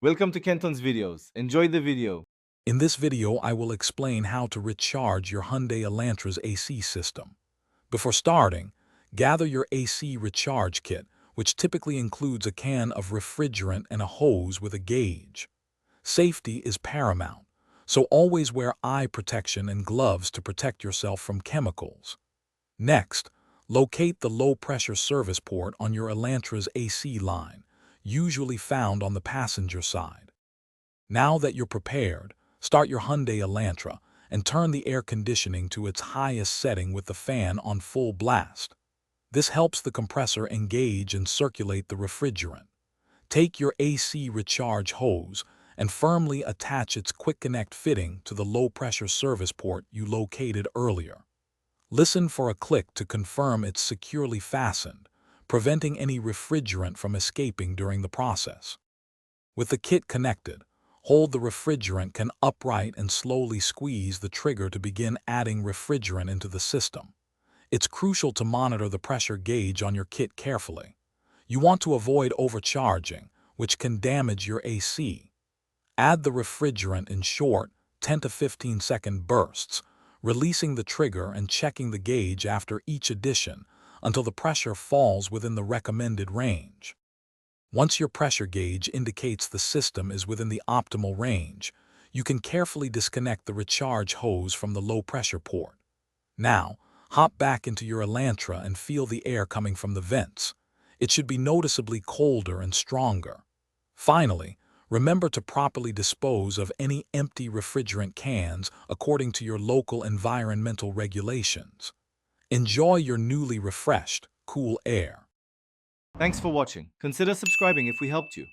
Welcome to Kenton's videos. Enjoy the video. In this video, I will explain how to recharge your Hyundai Elantra's AC system. Before starting, gather your AC recharge kit, which typically includes a can of refrigerant and a hose with a gauge. Safety is paramount, so always wear eye protection and gloves to protect yourself from chemicals. Next, locate the low-pressure service port on your Elantra's AC line, usually found on the passenger side. Now that you're prepared, start your Hyundai Elantra and turn the air conditioning to its highest setting with the fan on full blast. This helps the compressor engage and circulate the refrigerant. Take your AC recharge hose and firmly attach its quick connect fitting to the low-pressure service port you located earlier. Listen for a click to confirm it's securely fastened, preventing any refrigerant from escaping during the process. With the kit connected, hold the refrigerant can upright and slowly squeeze the trigger to begin adding refrigerant into the system. It's crucial to monitor the pressure gauge on your kit carefully. You want to avoid overcharging, which can damage your AC. Add the refrigerant in short 10 to 15 second bursts, releasing the trigger and checking the gauge after each addition until the pressure falls within the recommended range. Once your pressure gauge indicates the system is within the optimal range, you can carefully disconnect the recharge hose from the low-pressure port. Now, hop back into your Elantra and feel the air coming from the vents. It should be noticeably colder and stronger. Finally, remember to properly dispose of any empty refrigerant cans according to your local environmental regulations. Enjoy your newly refreshed, cool air. Thanks for watching. Consider subscribing if we helped you.